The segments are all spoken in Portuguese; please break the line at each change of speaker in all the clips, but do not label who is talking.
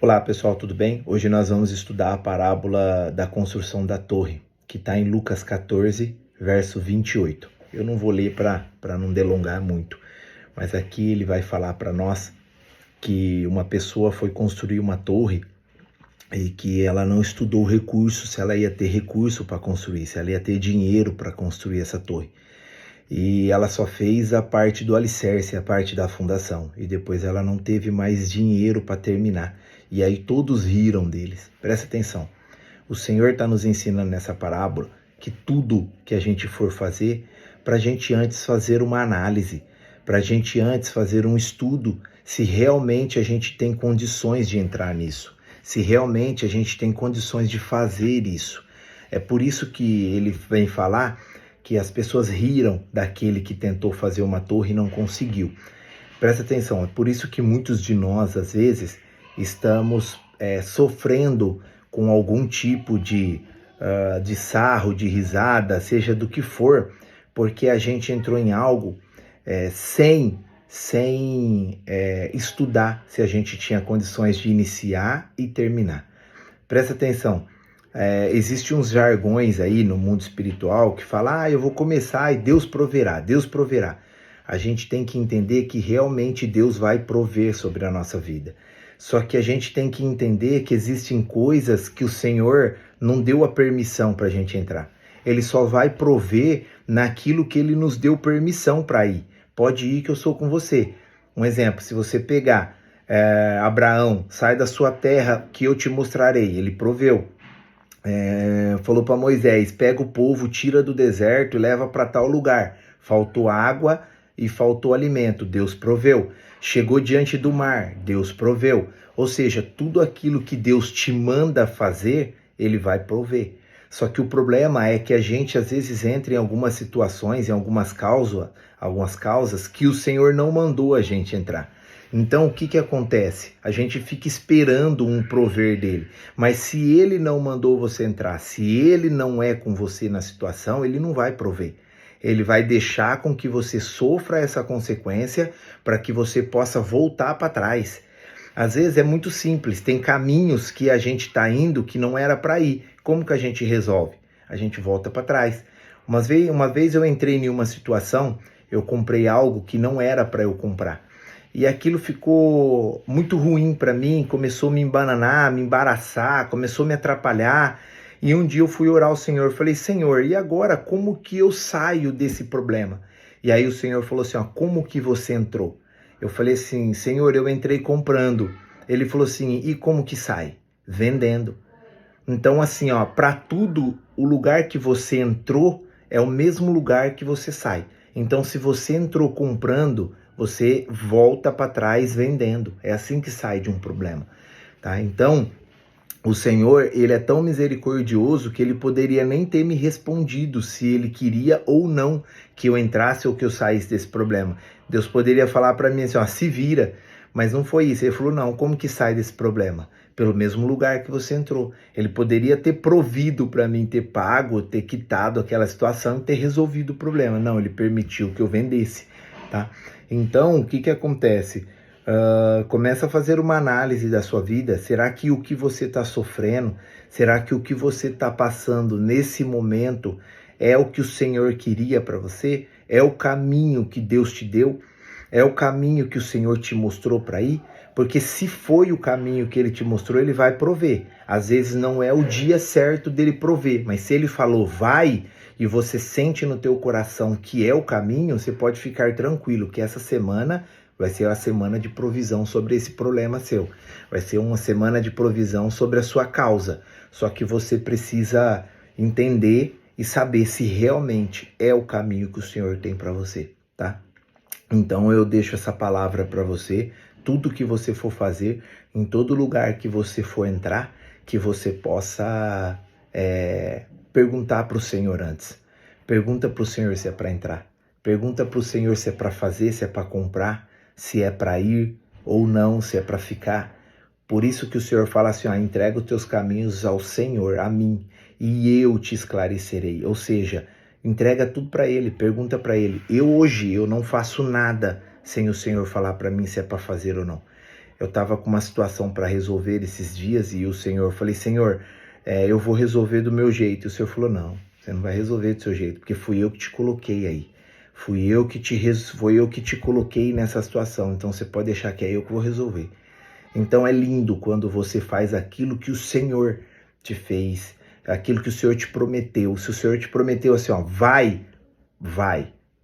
Olá pessoal, tudo bem? Hoje nós vamos estudar a parábola da construção da torre, que está em Lucas 14, verso 28. Eu não vou ler para não delongar muito, mas aqui ele vai falar para nós que uma pessoa foi construir uma torre e que ela não estudou o recurso, se ela ia ter recurso para construir, se ela ia ter dinheiro para construir essa torre. E ela só fez a parte do alicerce, a parte da fundação. E depois ela não teve mais dinheiro para terminar. E aí todos riram deles. Presta atenção. O Senhor está nos ensinando nessa parábola que tudo que a gente for fazer, para a gente antes fazer uma análise, para a gente antes fazer um estudo, se realmente a gente tem condições de entrar nisso, se realmente a gente tem condições de fazer isso. É por isso que ele vem falar que as pessoas riram daquele que tentou fazer uma torre e não conseguiu. Presta atenção, é por isso que muitos de nós, às vezes, estamos sofrendo com algum tipo de sarro, de risada, seja do que for, porque a gente entrou em algo sem estudar se a gente tinha condições de iniciar e terminar. Presta atenção. Existem uns jargões aí no mundo espiritual que fala, eu vou começar e Deus proverá, Deus proverá. A gente tem que entender que realmente Deus vai prover sobre a nossa vida. Só que a gente tem que entender que existem coisas que o Senhor não deu a permissão para a gente entrar. Ele só vai prover naquilo que Ele nos deu permissão para ir. Pode ir que eu sou com você. Um exemplo, se você pegar Abraão, sai da sua terra que eu te mostrarei. Ele proveu. Falou para Moisés, pega o povo, tira do deserto e leva para tal lugar. Faltou água e faltou alimento, Deus proveu. Chegou diante do mar, Deus proveu. Ou seja, tudo aquilo que Deus te manda fazer, Ele vai prover. Só que o problema é que a gente às vezes entra em algumas situações, em algumas causas que o Senhor não mandou a gente entrar. Então, o que acontece? A gente fica esperando um prover dele. Mas se ele não mandou você entrar, se ele não é com você na situação, ele não vai prover. Ele vai deixar com que você sofra essa consequência para que você possa voltar para trás. Às vezes é muito simples, tem caminhos que a gente está indo que não era para ir. Como que a gente resolve? A gente volta para trás. Uma vez eu entrei em uma situação, eu comprei algo que não era para eu comprar. E aquilo ficou muito ruim para mim, começou a me embananar, me embaraçar, começou a me atrapalhar. E um dia eu fui orar ao Senhor, falei, Senhor, e agora como que eu saio desse problema? E aí o Senhor falou assim, como que você entrou? Eu falei assim, Senhor, eu entrei comprando. Ele falou assim, e como que sai? Vendendo. Então assim, para tudo, o lugar que você entrou é o mesmo lugar que você sai. Então se você entrou comprando, você volta para trás vendendo. É assim que sai de um problema, tá? Então, o Senhor, ele é tão misericordioso que ele poderia nem ter me respondido se ele queria ou não que eu entrasse ou que eu saísse desse problema. Deus poderia falar para mim assim, se vira. Mas não foi isso. Ele falou, não, como que sai desse problema? Pelo mesmo lugar que você entrou. Ele poderia ter provido para mim, ter pago, ter quitado aquela situação e ter resolvido o problema. Não, ele permitiu que eu vendesse, tá? Então, o que acontece? Começa a fazer uma análise da sua vida. Será que o que você está sofrendo, será que o que você está passando nesse momento é o que o Senhor queria para você? É o caminho que Deus te deu? É o caminho que o Senhor te mostrou para ir? Porque se foi o caminho que Ele te mostrou, Ele vai prover. Às vezes não é o dia certo dele prover, mas se Ele falou vai, e você sente no teu coração que é o caminho, você pode ficar tranquilo que essa semana vai ser a semana de provisão sobre esse problema seu. Vai ser uma semana de provisão sobre a sua causa. Só que você precisa entender e saber se realmente é o caminho que o Senhor tem para você, tá? Então eu deixo essa palavra para você. Tudo que você for fazer, em todo lugar que você for entrar, que você possa perguntar para o Senhor antes. Pergunta para o Senhor se é para entrar. Pergunta para o Senhor se é para fazer, se é para comprar, se é para ir ou não, se é para ficar. Por isso que o Senhor fala assim, entrega os teus caminhos ao Senhor, a mim, e eu te esclarecerei. Ou seja, entrega tudo para Ele, pergunta para Ele. Hoje eu não faço nada sem o Senhor falar para mim se é para fazer ou não. Eu estava com uma situação para resolver esses dias e eu falei, Senhor, eu vou resolver do meu jeito. E o Senhor falou, não, você não vai resolver do seu jeito, porque fui eu que te coloquei aí. Fui eu que te coloquei nessa situação, então você pode deixar que é eu que vou resolver. Então é lindo quando você faz aquilo que o Senhor te fez, aquilo que o Senhor te prometeu. Se o Senhor te prometeu assim, ó, vai,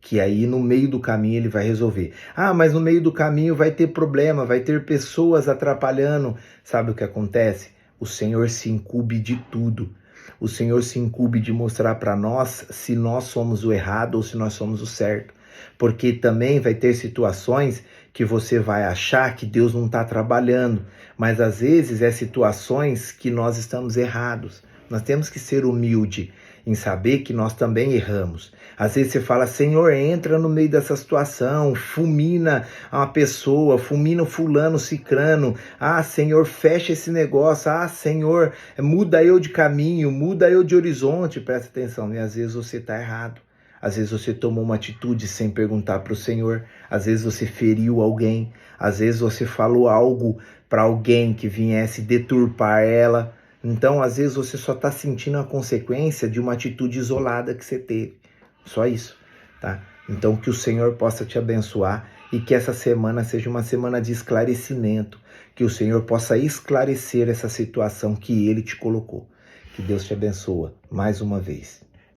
que aí no meio do caminho ele vai resolver. Ah, mas no meio do caminho vai ter problema, vai ter pessoas atrapalhando. Sabe o que acontece? O Senhor se incumbe de tudo. O Senhor se incumbe de mostrar para nós se nós somos o errado ou se nós somos o certo. Porque também vai ter situações que você vai achar que Deus não está trabalhando, mas às vezes é situações que nós estamos errados. Nós temos que ser humilde em saber que nós também erramos. Às vezes você fala, Senhor, entra no meio dessa situação, fulmina uma pessoa, fulmina o fulano, cicrano. Ah, Senhor, fecha esse negócio. Ah, Senhor, muda eu de caminho, muda eu de horizonte. Presta atenção, e às vezes você está errado. Às vezes você tomou uma atitude sem perguntar para o Senhor. Às vezes você feriu alguém. Às vezes você falou algo para alguém que viesse deturpar ela. Então, às vezes você só está sentindo a consequência de uma atitude isolada que você teve. Só isso, tá? Então, que o Senhor possa te abençoar e que essa semana seja uma semana de esclarecimento. Que o Senhor possa esclarecer essa situação que Ele te colocou. Que Deus te abençoe mais uma vez.